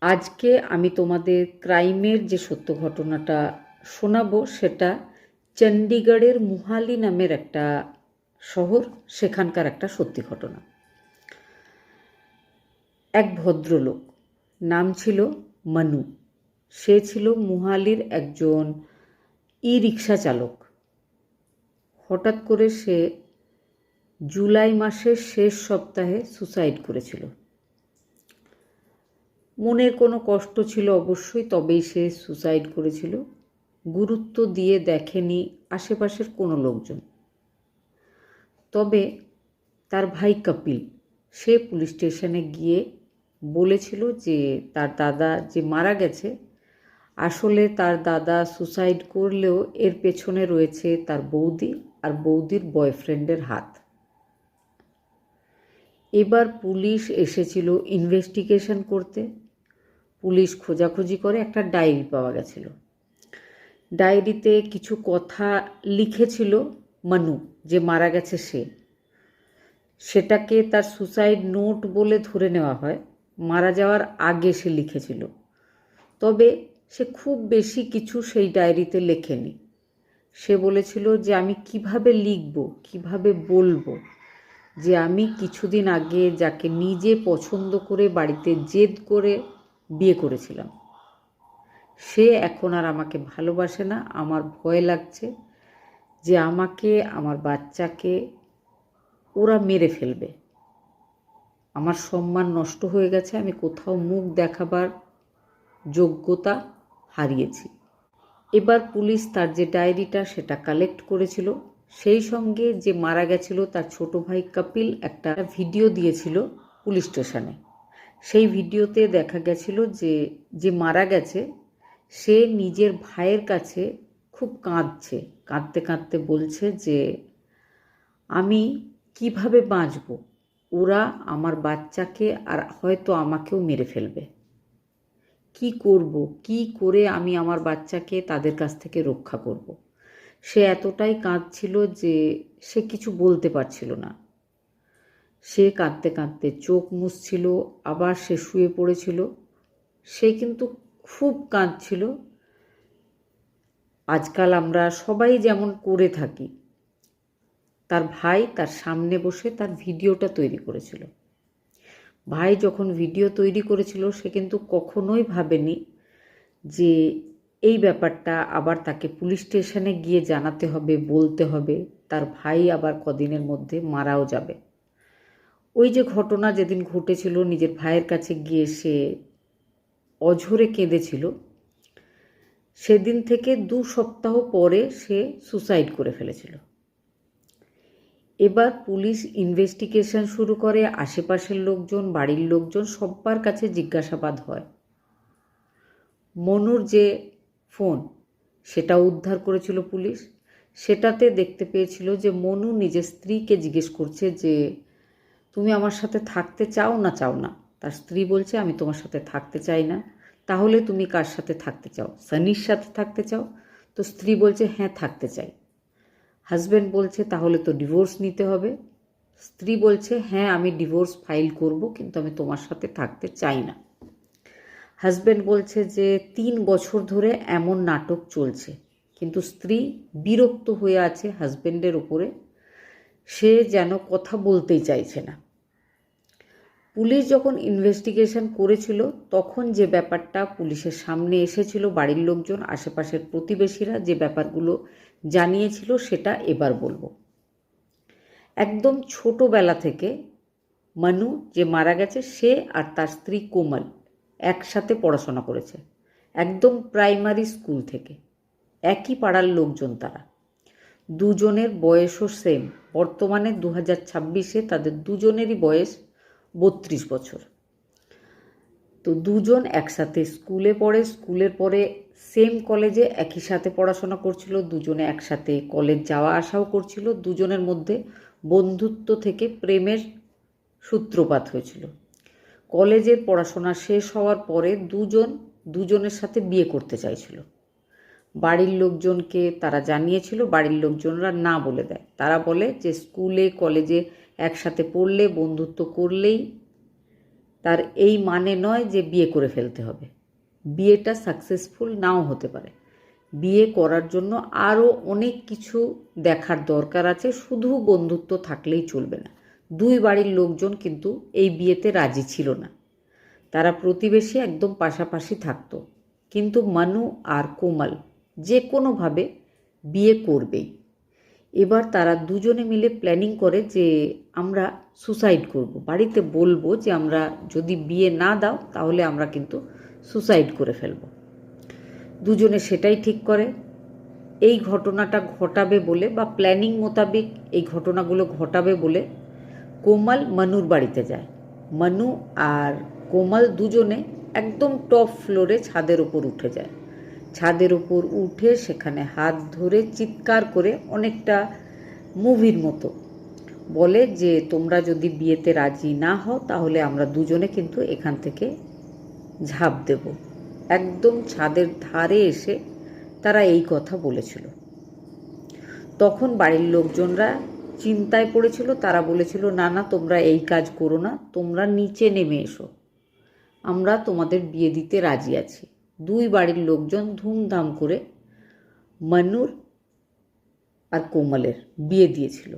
আজকে আমি তোমাদের ক্রাইমের যে সত্য ঘটনাটা শোনাবো সেটা চণ্ডীগড়ের মোহালি নামের একটা শহর, সেখানকার একটা সত্যি ঘটনা। এক ভদ্রলোক, নাম ছিল মনু। সে ছিল মোহালির একজন ই রিক্সা চালক। হঠাৎ করে সে জুলাই মাসের শেষ সপ্তাহে সুসাইড করেছিল। মনের কোনো কষ্ট ছিল অবশ্যই, তবেই সে সুসাইড করেছিল। গুরুত্ব দিয়ে দেখেনি আশেপাশের কোনো লোকজন। তবে তার ভাই কপিল, সে পুলিশ স্টেশনে গিয়ে বলেছিল যে তার দাদা যে মারা গেছে, আসলে তার দাদা সুসাইড করলেও এর পেছনে রয়েছে তার বৌদি আর বৌদির বয়ফ্রেন্ডের হাত। এবার পুলিশ এসেছিল ইনভেস্টিগেশন করতে। পুলিশ খোঁজাখুঁজি করে একটা ডায়েরি পাওয়া গেছিল। ডায়েরিতে কিছু কথা লিখেছিল মনু, যে মারা গেছে সে। সেটাকে তার সুসাইড নোট বলে ধরে নেওয়া হয়। মারা যাওয়ার আগে সে লিখেছিল, তবে সে খুব বেশি কিছু সেই ডায়েরিতে লেখেনি। সে বলেছিল যে আমি কিভাবে লিখব, কিভাবে বলবো যে আমি কিছুদিন আগে যাকে নিজে পছন্দ করে বাড়িতে জেদ করে বিয়ে করেছিলাম, সে এখন আর আমাকে ভালোবাসে না। আমার ভয় লাগছে যে আমাকে, আমার বাচ্চাকে ওরা মেরে ফেলবে। আমার সম্মান নষ্ট হয়ে গেছে, আমি কোথাও মুখ দেখাবার যোগ্যতা হারিয়েছি। এবার পুলিশ তার যে ডায়েরিটা সেটা কালেক্ট করেছিল। সেই সঙ্গে যে মারা গেছিল তার ছোট ভাই কপিল একটা ভিডিও দিয়েছিল পুলিশ স্টেশনে। সেই ভিডিওতে দেখা গেছিল যে যে মারা গেছে সে নিজের ভাইয়ের কাছে খুব কাঁদছে। কাঁদতে কাঁদতে বলছে যে আমি কিভাবে বাঁচব, ওরা আমার বাচ্চাকে আর হয়তো আমাকেও মেরে ফেলবে। কি করব, কি করে আমি আমার বাচ্চাকে তাদের কাছ থেকে রক্ষা করব। সে এতটাই কাঁদছিল যে সে কিছু বলতে পারছিল না। সে কাঁদতে কাঁদতে চোখ মুছছিল, আবার সে শুয়ে পড়েছিল। সে কিন্তু খুব কাঁদছিল। আজকাল আমরা সবাই যেমন করে থাকি, তার ভাই তার সামনে বসে তার ভিডিওটা তৈরি করেছিল। ভাই যখন ভিডিও তৈরি করেছিল সে কিন্তু কখনোই ভাবেনি যে এই ব্যাপারটা আবার তাকে পুলিশ স্টেশনে গিয়ে জানাতে হবে, বলতে হবে। তার ভাই আবার কদিনের মধ্যে মারাও যাবে। ওই যে ঘটনা যেদিন ঘটেছিল, নিজের ভাইয়ের কাছে গিয়ে সে অঝরে কেঁদেছিল, সেদিন থেকে 2 সপ্তাহ পরে সে সুসাইড করে ফেলেছিল। এবার পুলিশ ইনভেস্টিগেশন শুরু করে। আশেপাশের লোকজন, বাড়ির লোকজন, সবার কাছে জিজ্ঞাসাবাদ হয়। মনুর যে ফোন সেটা উদ্ধার করেছিল পুলিশ। সেটাতে দেখতে পেয়েছিল যে মনু নিজের স্ত্রীকে জিজ্ঞেস করছে যে তুমি আমার সাথে থাকতে চাও না চাও না। তার স্ত্রী বলছে আমি তোমার সাথে থাকতে চাই না। তাহলে তুমি কার সাথে থাকতে চাও? সানির সাথে থাকতে চাও? তো স্ত্রী বলছে হ্যাঁ থাকতে চাই। হাজব্যান্ড বলছে তাহলে তো ডিভোর্স নিতে হবে। স্ত্রী বলছে হ্যাঁ আমি ডিভোর্স ফাইল করব, কিন্তু আমি তোমার সাথে থাকতে চাই না। হাজব্যান্ড বলছে যে 3 বছর ধরে এমন নাটক চলছে, কিন্তু স্ত্রী বিরক্ত হয়ে আছে হাজব্যান্ডের উপরে। সে যেন কথা বলতেই চাইছে না। পুলিশ যখন ইনভেস্টিগেশন করেছিল তখন যে ব্যাপারটা পুলিশের সামনে এসেছিল, বাড়ির লোকজন, আশেপাশের প্রতিবেশীরা যে ব্যাপারগুলো জানিয়েছিল সেটা এবার বলবো। একদম ছোটোবেলা থেকে মনু যে মারা গেছে সে আর তার স্ত্রী কোমল একসাথে পড়াশোনা করেছে, একদম প্রাইমারি স্কুল থেকে। একই পাড়ার লোকজন তারা। দুজনের বয়সও সেম। বর্তমানে 2026-এ তাদের দুজনেরই বয়স 32 বছর। তো দুজন একসাথে স্কুলে পড়ে, স্কুলের পরে সেম কলেজে একই সাথে পড়াশোনা করছিল, দুজনে একসাথে কলেজ যাওয়া আসাও করছিল। দুজনের মধ্যে বন্ধুত্ব থেকে প্রেমের সূত্রপাত হয়েছিল। কলেজের পড়াশোনা শেষ হওয়ার পরে দুজনের সাথে বিয়ে করতে চাইছিল। বাড়ির লোকজনকে তারা জানিয়েছিল, বাড়ির লোকজনরা না বলে দেয়। তারা বলে যে স্কুলে কলেজে একসাথে পড়লে, বন্ধুত্ব করলেই তার এই মানে নয় যে বিয়ে করে ফেলতে হবে। বিয়েটা সাকসেসফুল নাও হতে পারে। বিয়ে করার জন্য আরও অনেক কিছু দেখার দরকার আছে, শুধু বন্ধুত্ব থাকলেই চলবে না। দুই বাড়ির লোকজন কিন্তু এই বিয়েতে রাজি ছিল না। তারা প্রতিবেশী, একদম পাশাপাশি থাকতো, কিন্তু মানু আর কোমল যে কোনোভাবে বিয়ে করবেই। এবার তারা দুজনে মিলে প্ল্যানিং করে যে আমরা সুসাইড করব, বাড়িতে বলবো যে আমরা যদি বিয়ে না দাও তাহলে আমরা কিন্তু সুসাইড করে ফেলব। দুজনে সেটাই ঠিক করে। এই ঘটনাটা ঘটাবে বলে বা প্ল্যানিং মোতাবেক এই ঘটনাগুলো ঘটাবে বলে কোমল মানুর বাড়িতে যায়। মানু আর কোমল দুজনে একদম টপ ফ্লোরে ছাদের ওপর উঠে যায়। ছাদের ওপর উঠে সেখানে হাত ধরে চিৎকার করে, অনেকটা মুভির মতো, বলে যে তোমরা যদি বিয়েতে রাজি না হও তাহলে আমরা দুজনে কিন্তু এখান থেকে ঝাঁপ দেব। একদম ছাদের ধারে এসে তারা এই কথা বলেছিল। তখন বাড়ির লোকজনরা চিন্তায় পড়েছিল। তারা বলেছিল, না না, তোমরা এই কাজ করো না, তোমরা নিচে নেমে এসো, আমরা তোমাদের বিয়ে দিতে রাজি আছি। দুই বাড়ির লোকজন ধুমধাম করে মানুর আর কোমলের বিয়ে দিয়েছিল।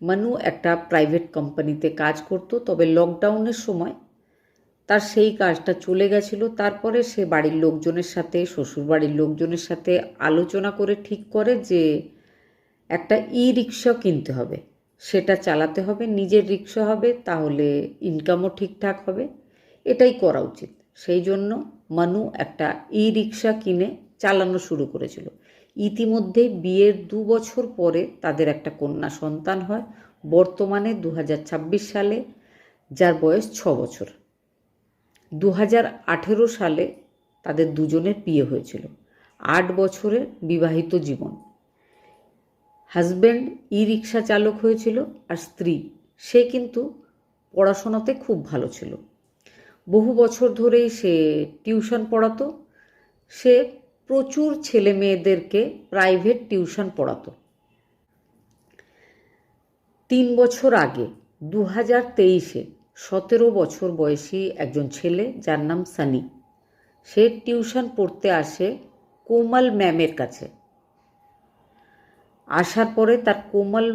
মানু একটা প্রাইভেট কোম্পানিতে কাজ করত, তবে লকডাউনের সময় তার সেই কাজটা চলে গেছিল। তারপরে সে বাড়ির লোকজনের সাথে, শ্বশুর বাড়ির লোকজনের সাথে আলোচনা করে ঠিক করে যে একটা রিক্সা কিনতে হবে, সেটা চালাতে হবে, নিজের রিক্সা হবে, তাহলে ইনকামও ঠিকঠাক হবে, এটাই করা উচিত। সেই জন্য মানু একটা রিক্সা কিনে চালানো শুরু করেছিল। ইতিমধ্যে বিয়ের 2 বছর পরে তাদের একটা কন্যা সন্তান হয়, বর্তমানে 2026 সালে, যার বয়স 6 বছর। 2018 সালে তাদের দুজনের বিয়ে হয়েছিল। 8 বছরের বিবাহিত জীবন। হাজব্যান্ড রিক্সা চালক হয়েছিল, আর স্ত্রী সে কিন্তু পড়াশোনাতে খুব ভালো ছিল। বহু বছর ধরেই সে টিউশন পড়াতো। সে প্রচুর ছেলে মেয়েদেরকে প্রাইভেট টিউশন পড়াতো। 3 বছর আগে 2023-এ 17 বছর বয়সী একজন ছেলে, যার নাম সানি, সে টিউশন পড়তে আসে কোমল ম্যামের কাছে। আসার পরে তার কোমল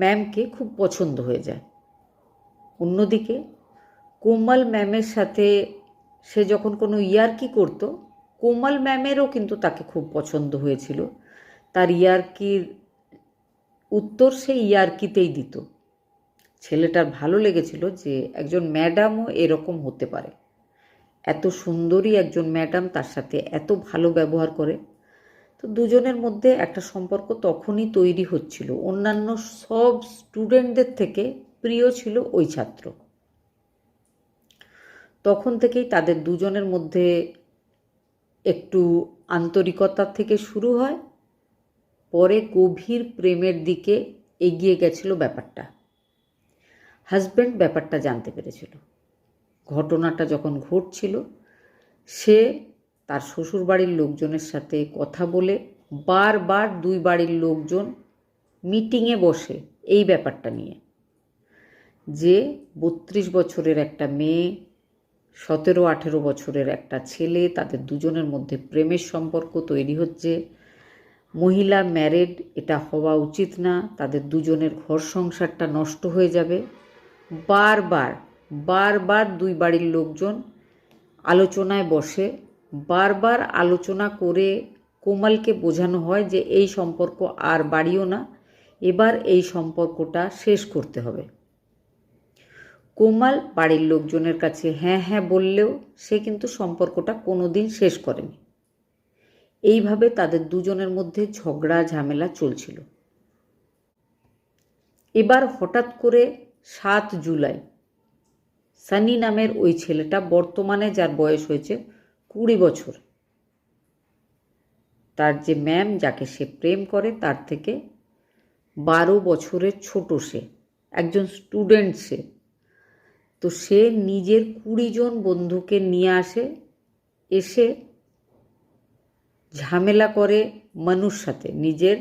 ম্যামকে খুব পছন্দ হয়ে যায়। অন্যদিকে কোমল ম্যামের সাথে সে যখন কোনো ইয়ার্কি করত, কোমল ম্যামেরও কিন্তু তাকে খুব পছন্দ হয়েছিল। তার ইয়ার্কির উত্তর সে ইয়ার্কিতেই দিত। ছেলেটার ভালো লেগেছিল যে একজন ম্যাডামও এরকম হতে পারে, এত সুন্দরী একজন ম্যাডাম তার সাথে এত ভালো ব্যবহার করে। তো দুজনের মধ্যে একটা সম্পর্ক তখনই তৈরি হচ্ছিল। অন্যান্য সব স্টুডেন্টদের থেকে প্রিয় ছিল ওই ছাত্র। তখন থেকেই তাদের দুজনের মধ্যে একটু আন্তরিকতা থেকে শুরু হয়, পরে গভীর প্রেমের দিকে এগিয়ে গেছিল ব্যাপারটা। হাজব্যান্ড ব্যাপারটা জানতে পেরেছিল। ঘটনাটা যখন ঘটছিল, সে তার শ্বশুরবাড়ির লোকজনের সাথে কথা বলে বারবার দুই বাড়ির লোকজন মিটিংয়ে বসে এই ব্যাপারটা নিয়ে, যে 32 বছরের একটা মেয়ে, 17-18 বছরের একটা ছেলে, তাদের দুজনের মধ্যে প্রেমের সম্পর্ক তৈরি হচ্ছে। মহিলা ম্যারেড, এটা হওয়া উচিত না, তাদের দুজনের ঘর সংসারটা নষ্ট হয়ে যাবে। বারবার বারবার দুই বাড়ির লোকজন আলোচনায় বসে, বারবার আলোচনা করে কোমলকে বোঝানো হয় যে এই সম্পর্ক আর বাড়িও না, এবার এই সম্পর্কটা শেষ করতে হবে। কোমল বাড়ির লোকজনের কাছে হ্যাঁ হ্যাঁ বললেও সে কিন্তু সম্পর্কটা কোনোদিন শেষ করেনি। এইভাবে তাদের দুজনের মধ্যে ঝগড়া ঝামেলা চলছিল। এবার হঠাৎ করে 7 জুলাই সানি নামের ওই ছেলেটা, বর্তমানে যার বয়স হয়েছে 20 বছর, তার যে ম্যাম যাকে সে প্রেম করে তার থেকে 12 বছরের ছোট, সে একজন স্টুডেন্ট। তো সে নিজের 20 জন বন্ধুকে নিয়ে এসে ঝামেলা করে মানুর সাথে, নিজের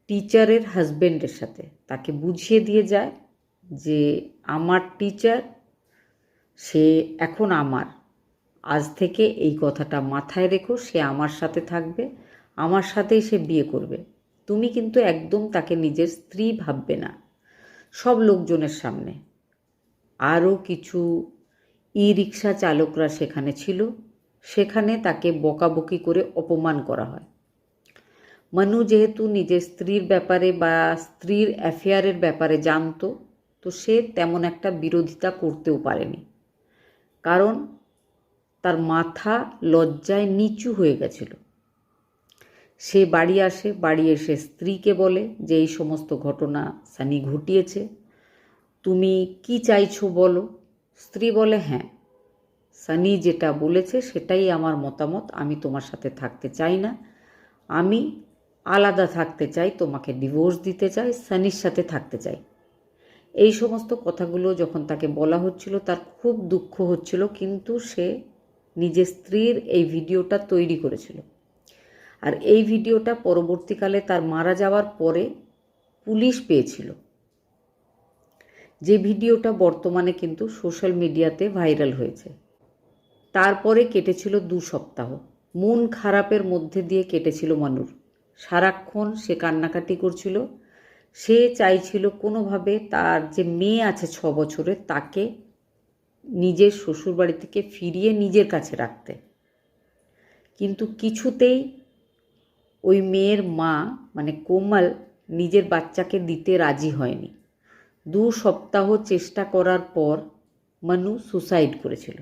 টিচারের হাজব্যান্ডের সাথে। তাকে বুঝিয়ে দিয়ে যায় যে আমার টিচার সে এখন আমার। আজ থেকে এই কথাটা মাথায় রেখো, সে আমার সাথে থাকবে, আমার সাথেই সে বিয়ে করবে। তুমি কিন্তু একদম তাকে নিজের স্ত্রী ভাববে না, সব লোকজনের সামনে। আরও কিছু ই রিক্সা চালকরা সেখানে ছিল, সেখানে তাকে বকাবকি করে অপমান করা হয়। মানু যেহেতু নিজের স্ত্রীর ব্যাপারে বা স্ত্রীর অ্যাফেয়ারের ব্যাপারে জানতো, তো সে তেমন একটা বিরোধিতা করতেও পারেনি, কারণ তার মাথা লজ্জায় নিচু হয়ে গেছিল। সে বাড়ি আসে, বাড়ি এসে স্ত্রীকে বলে যে এই সমস্ত ঘটনা সানি ঘটিয়েছে, তুমি কি চাইছো বলো। স্ত্রী বলে, হ্যাঁ, সানি যেটা বলেছে সেটাই আমার মতামত, আমি তোমার সাথে থাকতে চাই না, আমি আলাদা থাকতে চাই, তোমাকে ডিভোর্স দিতে চাই, সানির সাথে থাকতে চাই। এই সমস্ত কথাগুলো যখন তাকে বলা হচ্ছিল তার খুব দুঃখ হচ্ছিল, কিন্তু সে নিজের স্ত্রীর এই ভিডিওটা তৈরি করেছিল। আর এই ভিডিওটা পরবর্তীকালে তার মারা যাওয়ার পরে পুলিশ পেয়েছিল, যে ভিডিওটা বর্তমানে কিন্তু সোশ্যাল মিডিয়াতে ভাইরাল হয়েছে। তারপরে কেটেছিল 2 সপ্তাহ, মন খারাপের মধ্যে দিয়ে কেটেছিল মানুর। সারাক্ষণ সে কান্নাকাটি করছিল, সে চাইছিল কোনোভাবে তার যে মেয়ে আছে 6 বছরের, তাকে নিজের শ্বশুরবাড়ি থেকে ফিরিয়ে নিজের কাছে রাখতে। কিন্তু কিছুতেই ওই মেয়ের মা মানে কোমল নিজের বাচ্চাকে দিতে রাজি হয়নি। 2 সপ্তাহ চেষ্টা করার পর মানু সুসাইড করেছিল।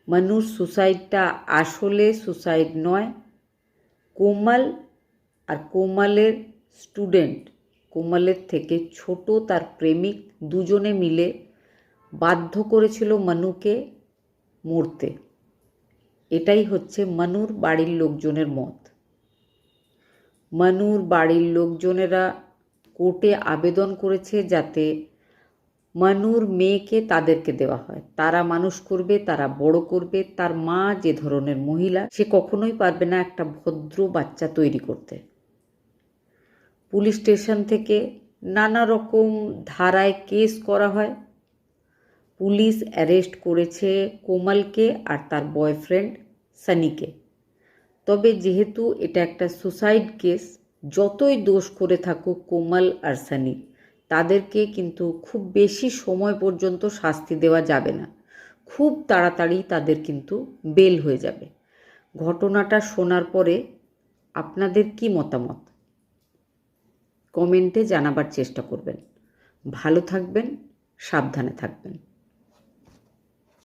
মানুর সুসাইডটা আসলে সুসাইড নয়, কোমল আর কোমলের স্টুডেন্ট, কোমলের থেকে ছোট তার প্রেমিক, দুজনে মিলে বাধ্য করেছিল মানুকে মরতে। এটাই হচ্ছে মানুর বাড়ির লোকজনের মত। মানুর বাড়ির লোকজনেরা কোর্টে আবেদন করেছে যাতে মানুর মেয়েকে তাদেরকে দেওয়া হয়, তারা মানুষ করবে, তারা বড় করবে। তার মা যে ধরনের মহিলা, সে কখনোই পারবে না একটা ভদ্র বাচ্চা তৈরি করতে। পুলিশ স্টেশন থেকে নানা রকম ধারায় কেস করা হয়। পুলিশ অ্যারেস্ট করেছে কোমলকে আর তার বয়ফ্রেন্ড সানিকে। তবে যেহেতু এটা একটা সুসাইড কেস, যতই দোষ করে থাকুক কোমল আর সানি, তাদেরকে কিন্তু খুব বেশি সময় পর্যন্ত শাস্তি দেওয়া যাবে না। খুব তাড়াতাড়ি তাদের কিন্তু বেল হয়ে যাবে। ঘটনাটা শোনার পরে আপনাদের কি মতামত কমেন্টে জানাবার চেষ্টা করবেন। ভালো থাকবেন, সাবধানে থাকবেন।